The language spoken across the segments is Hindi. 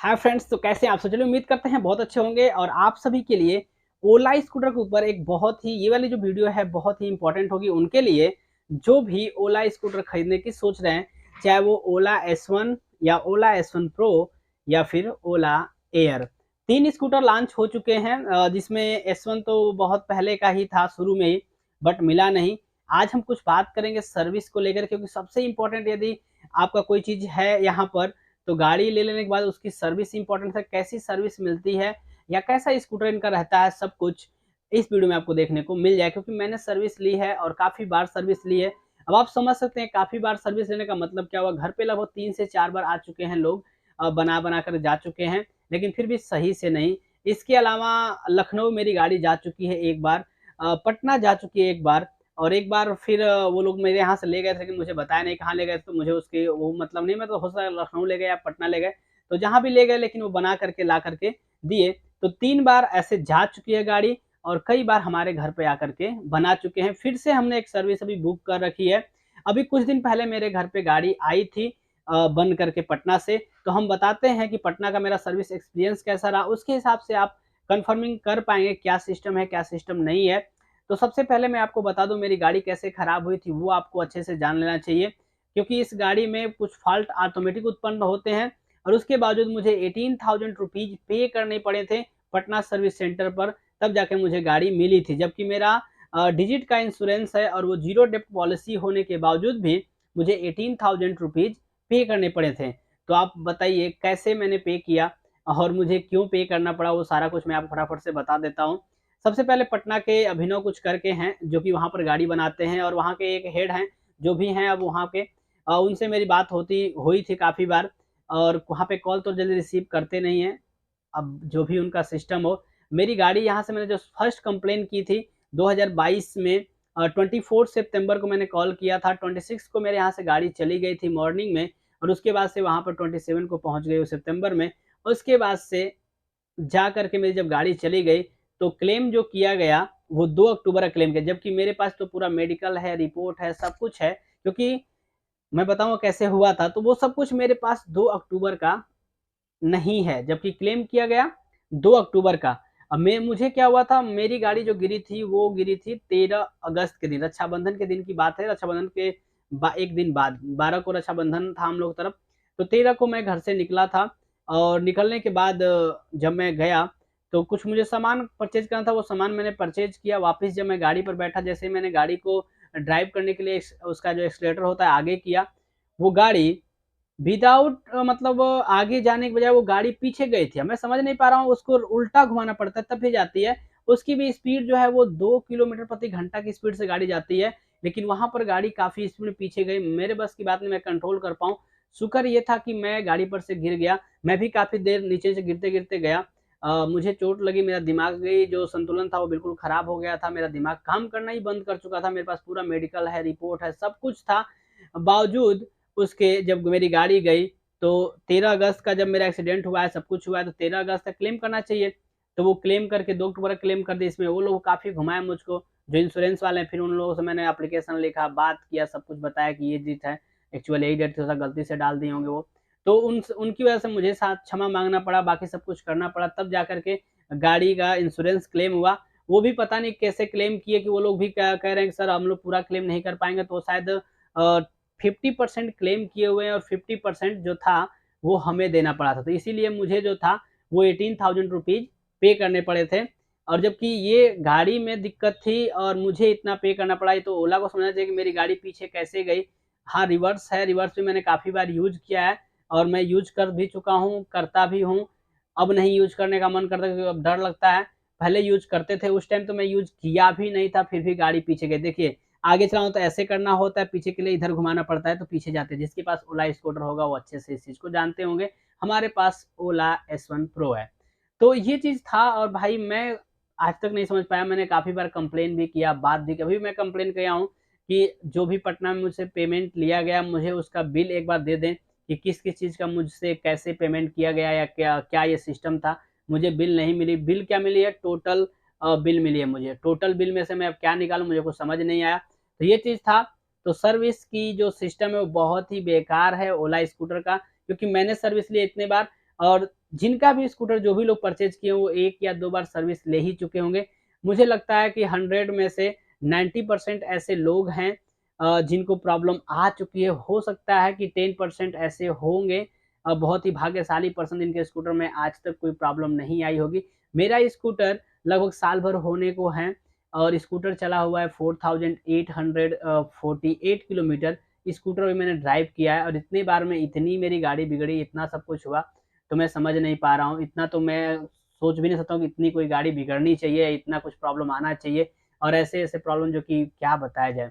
हाय फ्रेंड्स, तो कैसे हैं आप सब? चलिए उम्मीद करते हैं बहुत अच्छे होंगे। और आप सभी के लिए ओला स्कूटर के ऊपर एक बहुत ही ये वाली जो वीडियो है बहुत ही इंपॉर्टेंट होगी उनके लिए जो भी ओला स्कूटर खरीदने की सोच रहे हैं, चाहे वो ओला S1 या ओला S1 प्रो या फिर ओला एयर। 3 स्कूटर लॉन्च हो चुके हैं, जिसमें S1 तो बहुत पहले का ही था शुरू में ही, बट मिला नहीं। आज हम कुछ बात करेंगे सर्विस को लेकर, क्योंकि सबसे इम्पोर्टेंट यदि आपका कोई चीज़ है यहाँ पर तो गाड़ी ले लेने के बाद उसकी सर्विस इंपॉर्टेंट है, कैसी सर्विस मिलती है या कैसा स्कूटर इनका रहता है, सब कुछ इस वीडियो में आपको देखने को मिल जाए। क्योंकि मैंने सर्विस ली है और काफ़ी बार सर्विस ली है। अब आप समझ सकते हैं काफ़ी बार सर्विस लेने का मतलब क्या हुआ। घर पे लगभग 3 से 4 बार आ चुके हैं लोग, बना कर जा चुके हैं, लेकिन फिर भी सही से नहीं। इसके अलावा लखनऊ मेरी गाड़ी जा चुकी है एक बार, पटना जा चुकी है एक बार, और एक बार फिर वो लोग मेरे यहाँ से ले गए थे, लेकिन मुझे बताया नहीं कहाँ ले गए थे, तो मुझे उसकी वो मतलब नहीं, मतलब हो सकता है लखनऊ ले गए या पटना ले गए, तो जहाँ भी ले गए लेकिन वो बना करके ला करके दिए। तो 3 बार ऐसे जा चुकी है गाड़ी और कई बार हमारे घर पे आकर के बना चुके हैं। फिर से हमने एक सर्विस अभी बुक कर रखी है। अभी कुछ दिन पहले मेरे घर पे गाड़ी आई थी बन करके पटना से, तो हम बताते हैं कि पटना का मेरा सर्विस एक्सपीरियंस कैसा रहा, उसके हिसाब से आप कन्फर्मिंग कर पाएँगे क्या सिस्टम है, क्या सिस्टम नहीं है। तो सबसे पहले मैं आपको बता दूँ मेरी गाड़ी कैसे खराब हुई थी, वो आपको अच्छे से जान लेना चाहिए। क्योंकि इस गाड़ी में कुछ फ़ॉल्ट ऑटोमेटिक उत्पन्न होते हैं और उसके बावजूद मुझे 18,000 रुपीज़ पे करने पड़े थे पटना सर्विस सेंटर पर, तब जाके मुझे गाड़ी मिली थी। जबकि मेरा डिजिट का इंश्योरेंस है और वो ज़ीरो डेप्थ पॉलिसी होने के बावजूद भी मुझे 18,000 रुपीज़ पे करने पड़े थे। तो आप बताइए कैसे मैंने पे किया और मुझे क्यों पे करना पड़ा, वो सारा कुछ मैं आपको फटाफट से बता देता हूँ। सबसे पहले पटना के अभिनव कुछ करके हैं, जो कि वहाँ पर गाड़ी बनाते हैं और वहाँ के एक हेड हैं, जो भी हैं अब वहाँ के, उनसे मेरी बात होती हुई थी काफ़ी बार और वहाँ पे कॉल तो जल्दी रिसीव करते नहीं हैं। अब जो भी उनका सिस्टम हो, मेरी गाड़ी यहाँ से मैंने जो फर्स्ट कंप्लेन की थी 2022 में, 24 सितंबर को मैंने कॉल किया था, 26 को मेरे यहाँ से गाड़ी चली गई थी मॉर्निंग में और उसके बाद से वहाँ पर 27 को पहुँच गई वो सितंबर में। उसके बाद से जा कर के मेरी जब गाड़ी चली गई, तो क्लेम जो किया गया, वो 2 अक्टूबर का क्लेम किया, जबकि मेरे पास तो पूरा मेडिकल है, रिपोर्ट है, सब कुछ है। क्योंकि मैं बताऊँ कैसे हुआ था, तो वो सब कुछ मेरे पास 2 अक्टूबर का नहीं है, जबकि क्लेम किया गया 2 अक्टूबर का। अब मुझे क्या हुआ था, मेरी गाड़ी जो गिरी थी, वो गिरी थी 13 अगस्त के दिन, रक्षाबंधन के दिन की बात है। रक्षाबंधन के 1 दिन बाद 12 को रक्षाबंधन था हम लोग तरफ, तो 13 को मैं घर से निकला था और निकलने के बाद जब मैं गया, तो कुछ मुझे सामान परचेज़ करना था, वो सामान मैंने परचेज़ किया। वापस जब मैं गाड़ी पर बैठा, जैसे ही मैंने गाड़ी को ड्राइव करने के लिए उसका जो एक्सेलेरेटर होता है आगे किया, वो गाड़ी विदाउट मतलब आगे जाने के बजाय वो गाड़ी पीछे गई थी। अब मैं समझ नहीं पा रहा हूँ, उसको उल्टा घुमाना पड़ता है तब भी जाती है। उसकी भी स्पीड जो है वो 2 किलोमीटर प्रति घंटा की स्पीड से गाड़ी जाती है, लेकिन वहाँ पर गाड़ी काफ़ी स्पीड में पीछे गई। मेरे बस की बात नहीं, मैं कंट्रोल कर पाऊँ। शुक्र ये था कि मैं गाड़ी पर से गिर गया। मैं भी काफ़ी देर नीचे से गिरते-गिरते गया। मुझे चोट लगी, मेरा दिमाग भी जो संतुलन था वो बिल्कुल ख़राब हो गया था। मेरा दिमाग काम करना ही बंद कर चुका था। मेरे पास पूरा मेडिकल है, रिपोर्ट है, सब कुछ था। बावजूद उसके जब मेरी गाड़ी गई, तो 13 अगस्त का जब मेरा एक्सीडेंट हुआ है, सब कुछ हुआ है, तो 13 अगस्त तक क्लेम करना चाहिए। तो वो क्लेम करके 2 अक्टूबर का क्लेम कर दिए। इसमें वो लोग काफ़ी घुमाए मुझको, जो इंश्योरेंस वाले हैं। फिर उन लोगों से मैंने एप्लीकेशन लिखा, बात किया, सब कुछ बताया कि ये डेट है, एक्चुअली यही डेट थी, थोड़ा गलती से डाल दिए होंगे वो। तो उनकी वजह से मुझे साथ क्षमा माँगना पड़ा, बाकी सब कुछ करना पड़ा, तब जा कर के गाड़ी का इंश्योरेंस क्लेम हुआ। वो भी पता नहीं कैसे क्लेम किए कि वो लोग भी क्या कह रहे हैं कि सर हम लोग पूरा क्लेम नहीं कर पाएँगे, तो शायद 50% क्लेम किए हुए हैं और 50% जो था वो हमें देना पड़ा था। तो इसीलिए मुझे जो था वो 18,000 रुपीज़ पे करने पड़े थे। और जबकि ये गाड़ी में दिक्कत थी और मुझे इतना पे करना पड़ा, ये तो ओला को समझना चाहिए कि मेरी गाड़ी पीछे कैसे गई। हाँ, रिवर्स है, रिवर्स भी मैंने काफ़ी बार यूज़ किया है और मैं यूज़ कर भी चुका हूँ, करता भी हूँ। अब नहीं यूज़ करने का मन करता क्योंकि अब डर लगता है। पहले यूज़ करते थे, उस टाइम तो मैं यूज़ किया भी नहीं था, फिर भी गाड़ी पीछे गई। देखिए, आगे चलाऊँ तो ऐसे करना होता है, पीछे के लिए इधर घुमाना पड़ता है, तो पीछे जाते हैं। जिसके पास ओला स्कूटर होगा वो अच्छे से इस चीज़ को जानते होंगे। हमारे पास ओला S1 प्रो है। तो ये चीज़ था और भाई मैं आज तक नहीं समझ पाया, मैंने काफ़ी बार कंप्लेन भी किया, बात भी की। अभी मैं कंप्लेन किया हूँ कि जो भी पटना में मुझसे पेमेंट लिया गया, मुझे उसका बिल एक बार दे दें कि किस-किस चीज़ का मुझसे कैसे पेमेंट किया गया या क्या क्या ये सिस्टम था। मुझे बिल नहीं मिली। बिल क्या मिली है, टोटल बिल मिली है मुझे। टोटल बिल में से मैं अब क्या निकालूँ, मुझे कुछ समझ नहीं आया। तो ये चीज़ था। तो सर्विस की जो सिस्टम है वो बहुत ही बेकार है ओला स्कूटर का, क्योंकि मैंने सर्विस ली इतने बार और जिनका भी स्कूटर जो भी लोग परचेज किए वो 1 या 2 बार सर्विस ले ही चुके होंगे। मुझे लगता है कि 100 में से 90% ऐसे लोग हैं जिनको प्रॉब्लम आ चुकी है। हो सकता है कि 10% ऐसे होंगे बहुत ही भाग्यशाली पर्सन जिनके स्कूटर में आज तक कोई प्रॉब्लम नहीं आई होगी। मेरा स्कूटर लगभग साल भर होने को है और स्कूटर चला हुआ है 4848 किलोमीटर। स्कूटर भी मैंने ड्राइव किया है और इतनी बार में इतनी मेरी गाड़ी बिगड़ी, इतना सब कुछ हुआ, तो मैं समझ नहीं पा रहा हूँ। इतना तो मैं सोच भी नहीं सकता हूँ कि इतनी कोई गाड़ी बिगड़नी चाहिए, इतना कुछ प्रॉब्लम आना चाहिए और ऐसे-ऐसे प्रॉब्लम जो कि क्या बताया जाए।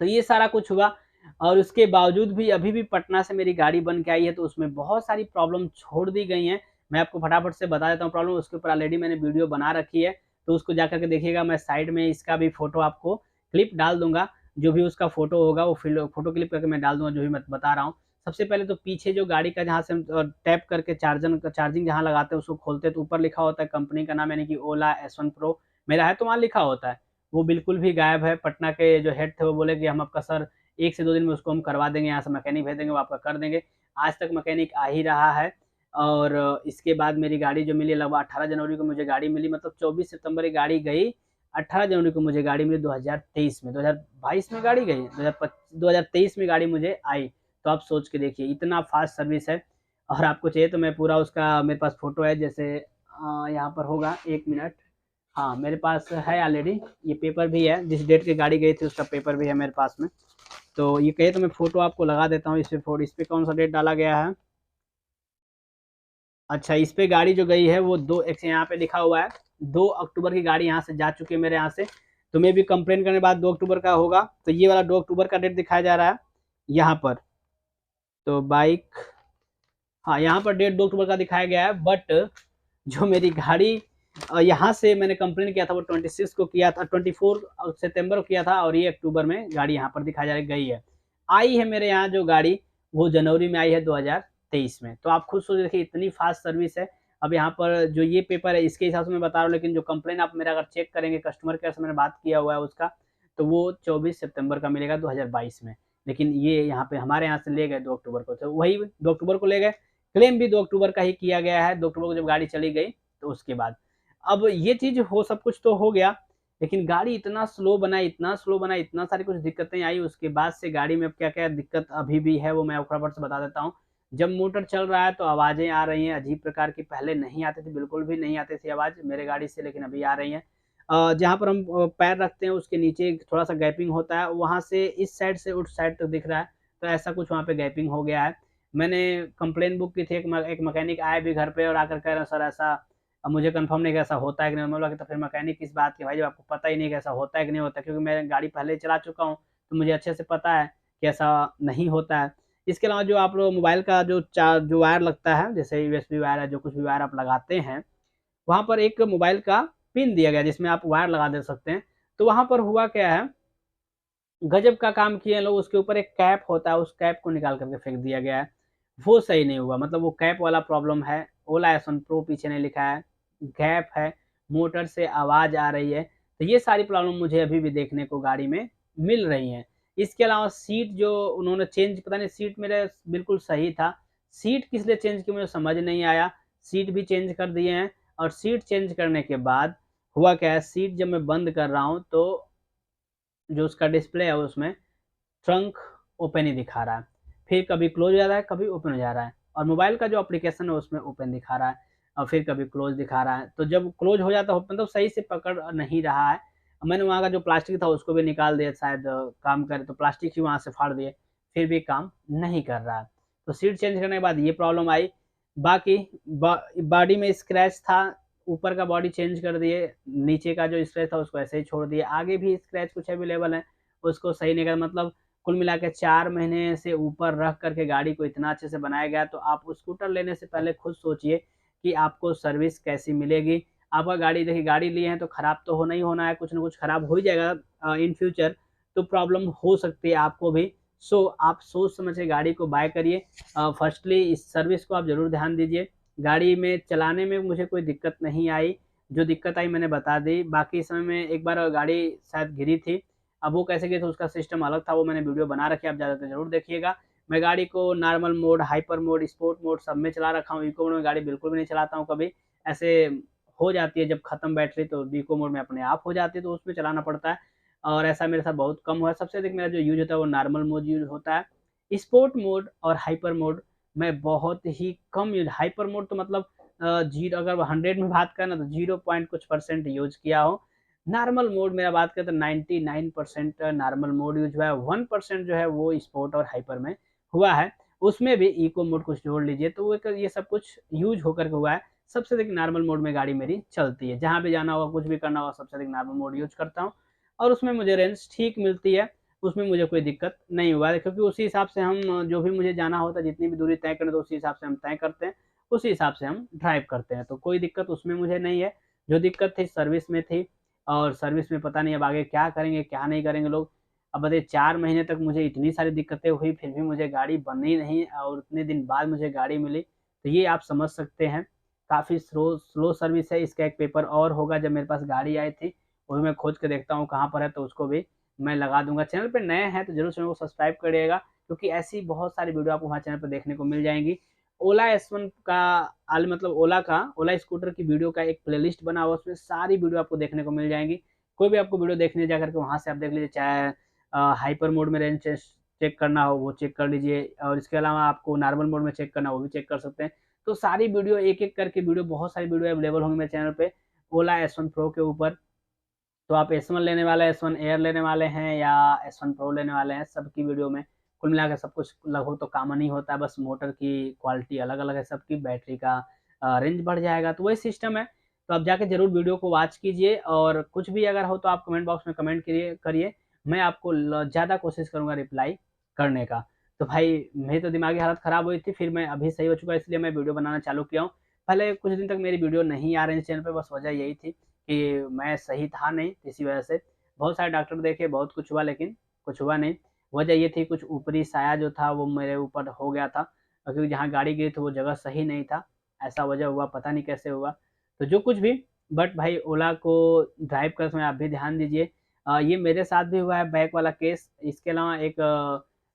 तो ये सारा कुछ हुआ और उसके बावजूद भी अभी भी पटना से मेरी गाड़ी बन के आई है, तो उसमें बहुत सारी प्रॉब्लम छोड़ दी गई हैं। मैं आपको फटाफट से बता देता हूँ प्रॉब्लम, उसके ऊपर ऑलरेडी मैंने वीडियो बना रखी है, तो उसको जाकर के देखिएगा। मैं साइड में इसका भी फ़ोटो आपको क्लिप डाल दूँगा, जो भी उसका फ़ोटो होगा वो फ़ोटो क्लिप करके मैं डाल दूँगा, जो भी मैं बता रहा हूँ। सबसे पहले तो पीछे जो गाड़ी का जहाँ से हम टैप करके चार्जिंग जहाँ लगाते हैं उसको खोलते हैं, तो ऊपर लिखा होता है कंपनी का नाम, यानी कि ओला S1 प्रो मेरा है, तो वहाँ लिखा होता है। वो बिल्कुल भी गायब है। पटना के जो हेड थे वो बोले कि हम आपका सर 1 से 2 दिन में उसको हम करवा देंगे, यहाँ से मैकेनिक भेज देंगे, वो आपका कर देंगे। आज तक मैकेनिक आ ही रहा है और इसके बाद मेरी गाड़ी जो मिली लगभग 18 जनवरी को मुझे गाड़ी मिली, मतलब 24 सितंबर ये गाड़ी गई, 18 जनवरी को मुझे गाड़ी मिली 2023 में, 2022 में गाड़ी गई, 2023 में गाड़ी मुझे आई। तो आप सोच के देखिए इतना फ़ास्ट सर्विस है और आपको चाहिए तो मैं पूरा उसका मेरे पास फ़ोटो है, जैसे यहाँ पर होगा 1 मिनट। हाँ, मेरे पास है ऑलरेडी, ये पेपर भी है, जिस डेट की गाड़ी गई थी उसका पेपर भी है मेरे पास में। तो ये कहिए तो मैं फ़ोटो आपको लगा देता हूँ, इस पे कौन-सा डेट डाला गया है? अच्छा, इस पे गाड़ी जो गई है वो 2 एक यहाँ पे लिखा हुआ है, 2 अक्टूबर की गाड़ी यहाँ से जा चुकी है मेरे यहाँ से। तो मे बी कंप्लेन करने के बाद 2 अक्टूबर का होगा, तो ये वाला 2 अक्टूबर का डेट दिखाया जा रहा है, यहाँ पर। तो बाइक, हाँ, यहाँ पर डेट 2 अक्टूबर का दिखाया गया है, बट जो मेरी गाड़ी यहाँ से मैंने कंप्लेन किया था वो 26 को किया था, 24 सितंबर को किया था और ये अक्टूबर में गाड़ी यहाँ पर दिखाया जा रहा है गई है। आई है मेरे यहाँ जो गाड़ी वो जनवरी में आई है 2023 में। तो आप खुद सोच देखिए इतनी फ़ास्ट सर्विस है। अब यहाँ पर जो ये पेपर है इसके हिसाब से मैं बता रहा हूँ, लेकिन जो कंप्लेन आप मेरा अगर चेक करेंगे कस्टमर केयर से मैंने बात किया हुआ है उसका, तो वो 24 सितंबर का मिलेगा 2022 में। लेकिन ये यहाँ पे हमारे यहाँ से ले गए 2 अक्टूबर को, तो वही 2 अक्टूबर को ले गए। क्लेम भी 2 अक्टूबर का ही किया गया है, 2 अक्टूबर को जब गाड़ी चली गई तो उसके बाद। अब ये चीज़ हो सब कुछ तो हो गया, लेकिन गाड़ी इतना स्लो बना, इतना स्लो बना, इतना सारी कुछ दिक्कतें आई, उसके बाद से गाड़ी में अब क्या-क्या दिक्कत अभी भी है वो मैं आपको फटाफट से बता देता हूँ। जब मोटर चल रहा है तो आवाज़ें आ रही हैं अजीब प्रकार की, पहले नहीं आती थी, बिल्कुल भी नहीं आती थी आवाज़ मेरे गाड़ी से, लेकिन अभी आ रही हैं। जहाँ पर हम पैर रखते हैं उसके नीचे थोड़ा-सा गैपिंग होता है, वहाँ से इस साइड से उस साइड तक दिख रहा है, तो ऐसा कुछ वहाँ पे गैपिंग हो गया है। मैंने कंप्लेन बुक की थी, एक मैकेनिक आए भी घर पे और आकर कह रहे हैं सर ऐसा, अब मुझे कंफर्म नहीं कि ऐसा होता है कि नहीं। मैं बोला कि तो फिर मैकेनिक किस बात के भाई, जब आपको पता ही नहीं कि ऐसा होता है कि नहीं होता है, क्योंकि मैं गाड़ी पहले चला चुका हूँ, तो मुझे अच्छे से पता है कि ऐसा नहीं होता है। इसके अलावा जो आप लोग मोबाइल का जो वायर लगता है, जैसे यूएसबी वायर है, जो कुछ भी वायर आप लगाते हैं, वहाँ पर एक मोबाइल का पिन दिया गया है जिसमें आप वायर लगा दे सकते हैं। तो वहाँ पर हुआ क्या है, गज़ब का काम किए हैं लोग, उसके ऊपर एक कैप होता है, उस कैप को निकाल कर के फेंक दिया गया है। वो सही नहीं हुआ, मतलब वो कैप वाला प्रॉब्लम है। ओला एस1 प्रो पीछे नहीं लिखा है, गैप है, मोटर से आवाज़ आ रही है। तो ये सारी प्रॉब्लम मुझे अभी भी देखने को गाड़ी में मिल रही हैं। इसके अलावा सीट जो उन्होंने चेंज, पता नहीं, सीट मेरे बिल्कुल सही था। सीट किस लिए चेंज की मुझे समझ नहीं आया। सीट भी चेंज कर दिए हैं और सीट चेंज करने के बाद हुआ क्या है, सीट जब मैं बंद कर रहा हूँ तो जो उसका डिस्प्ले है उसमें ट्रंक ओपन ही दिखा रहा है। फिर कभी क्लोज़ हो जा रहा है, कभी ओपन हो जा रहा है और मोबाइल का जो एप्लीकेशन है उसमें ओपन दिखा रहा है और फिर कभी क्लोज़ दिखा रहा है। तो जब क्लोज़ हो जाता है मतलब सही से पकड़ नहीं रहा है। मैंने वहाँ का जो प्लास्टिक था उसको भी निकाल दिया, शायद काम करे, तो प्लास्टिक ही वहाँ से फाड़ दिए, फिर भी काम नहीं कर रहा है। तो सीट चेंज करने के बाद ये प्रॉब्लम आई। बाकी बॉडी में स्क्रैच था, ऊपर का बॉडी चेंज कर दिए, नीचे का जो स्क्रैच था उसको ऐसे ही छोड़ दिए। आगे भी स्क्रैच कुछ अवेलेबल है, उसको सही नहीं करा, मतलब कुल मिला के 4 महीने से ऊपर रख कर के गाड़ी को इतना अच्छे से बनाया गया। तो आप स्कूटर लेने से पहले खुद सोचिए कि आपको सर्विस कैसी मिलेगी। आपका गाड़ी, देखिए गाड़ी लिए हैं तो खराब तो होना ही होना है, कुछ ना कुछ खराब हो ही जाएगा इन फ्यूचर, तो प्रॉब्लम हो सकती है आपको भी। सो आप सोच समझ के गाड़ी को बाय करिए। फर्स्टली इस सर्विस को आप ज़रूर ध्यान दीजिए। गाड़ी में चलाने में मुझे कोई दिक्कत नहीं आई, जो दिक्कत आई मैंने बता दी। बाकी समय में एक बार गाड़ी शायद गिरी थी, अब वो कैसे गए थे उसका सिस्टम अलग था, वो मैंने वीडियो बना रखी है, आप ज़्यादा तो ज़रूर देखिएगा। मैं गाड़ी को normal mode, hyper mode, sport mode सब में चला रखा हूँ। इको मोड में गाड़ी बिल्कुल भी नहीं चलाता हूँ कभी। ऐसे हो जाती है जब खत्म बैटरी तो इको मोड में अपने आप हो जाती है, तो उसमें चलाना पड़ता है। और ऐसा मेरे साथ बहुत कम हुआ है। सबसे अधिक मेरा जो यूज़ होता है वो नॉर्मल मोड यूज़ होता है। स्पोर्ट मोड और हाइपर मोड मैं बहुत ही कम यूज़, हाइपर मोड तो मतलब जीरो, अगर 100 में बात करें ना तो 0 पॉइंट कुछ परसेंट यूज़ किया हो। नॉर्मल मोड मेरा बात करें तो 99% नॉर्मल मोड यूज़ हुआ है, 1% जो है वो स्पोर्ट और हाइपर में हुआ है। उसमें भी इको मोड कुछ जोड़ लीजिए तो वो ये सब कुछ यूज़ होकर के हुआ है। सबसे अधिक नॉर्मल मोड में गाड़ी मेरी चलती है। जहाँ भी जाना होगा, कुछ भी करना होगा, सबसे अधिक नॉर्मल मोड यूज़ करता हूँ और उसमें मुझे रेंज ठीक मिलती है। उसमें मुझे कोई दिक्कत नहीं हुआ है, क्योंकि उसी हिसाब से हम जो भी मुझे जाना होता है, जितनी भी दूरी तय करें तो उसी हिसाब से हम तय करते हैं, उसी हिसाब से हम ड्राइव करते हैं। तो कोई दिक्कत उसमें मुझे नहीं है। जो दिक्कत थी सर्विस में थी, और सर्विस में पता नहीं अब आगे क्या करेंगे, क्या नहीं करेंगे लोग। अब बताइए 4 महीने तक मुझे इतनी सारी दिक्कतें हुई, फिर भी मुझे गाड़ी बनी नहीं और उतने दिन बाद मुझे गाड़ी मिली। तो ये आप समझ सकते हैं, काफ़ी स्लो सर्विस है। इसका एक पेपर और होगा जब मेरे पास गाड़ी आई थी, वो भी मैं खोज के देखता हूँ कहाँ पर है, तो उसको भी मैं लगा दूँगा। चैनल पे नए हैं तो ज़रूर चैनल को सब्सक्राइब करिएगा, क्योंकि ऐसी बहुत सारी वीडियो आपको हमारे चैनल पे देखने को मिल जाएँगी। ओला S1 का मतलब ओला स्कूटर की वीडियो का एक प्लेलिस्ट बना हुआ है, उसमें सारी वीडियो आपको देखने को मिल जाएँगी। कोई भी आपको वीडियो देखने जा करके वहाँ से आप देख लीजिए, चाहे हाइपर मोड में रेंज चेक करना हो वो चेक कर लीजिए, और इसके अलावा आपको नॉर्मल मोड में चेक करना हो वो भी चेक कर सकते हैं। तो सारी वीडियो एक-एक करके वीडियो, बहुत सारी वीडियो अवेलेबल होंगी मेरे चैनल पे ओला S1 प्रो के ऊपर। तो आप S1 लेने वाले हैं, S1 एयर लेने वाले हैं या S1 प्रो लेने वाले हैं, सबकी वीडियो में कुल मिलाकर सब कुछ लगभग तो कॉमन ही होता है, बस मोटर की क्वालिटी अलग-अलग है सबकी, बैटरी का रेंज बढ़ जाएगा, तो वही सिस्टम है। तो आप जाके ज़रूर वीडियो को वॉच कीजिए, और कुछ भी अगर हो तो आप कमेंट बॉक्स में कमेंट करिए, मैं आपको ज़्यादा कोशिश करूँगा रिप्लाई करने का। तो भाई मेरी तो दिमागी हालत ख़राब हुई थी, फिर मैं अभी सही हो चुका है, इसलिए मैं वीडियो बनाना चालू किया हूँ। पहले कुछ दिन तक मेरी वीडियो नहीं आ रही थी चैनल पे, बस वजह यही थी कि मैं सही था नहीं, इसी वजह से। बहुत सारे डॉक्टर देखे, बहुत कुछ हुआ, लेकिन कुछ हुआ नहीं। वजह ये थी, कुछ ऊपरी साया जो था वो मेरे ऊपर हो गया था, क्योंकि जहाँ गाड़ी गिरी थी वो जगह सही नहीं था। ऐसा वजह हुआ, पता नहीं कैसे हुआ। तो जो कुछ भी, बट भाई ओला को ड्राइव करते समय आप भी ध्यान दीजिए। ये मेरे साथ भी हुआ है बैक वाला केस। इसके अलावा एक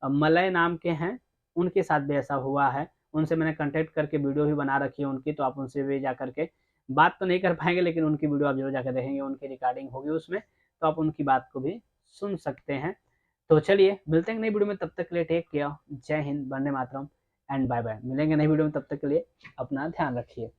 मलय नाम के हैं, उनके साथ भी ऐसा हुआ है। उनसे मैंने कॉन्टैक्ट करके वीडियो भी बना रखी है उनकी, तो आप उनसे भी जा करके बात तो नहीं कर पाएँगे, लेकिन उनकी वीडियो आप ज़रूर जाकर देखेंगे, उनकी रिकॉर्डिंग होगी उसमें, तो आप उनकी बात को भी सुन सकते हैं। तो चलिए मिलते हैं नई वीडियो में, तब तक के लिए टेक केयर, जय Hind, Vande Mataram and bye bye. मिलेंगे नई वीडियो में, तब तक के लिए अपना ध्यान रखिए।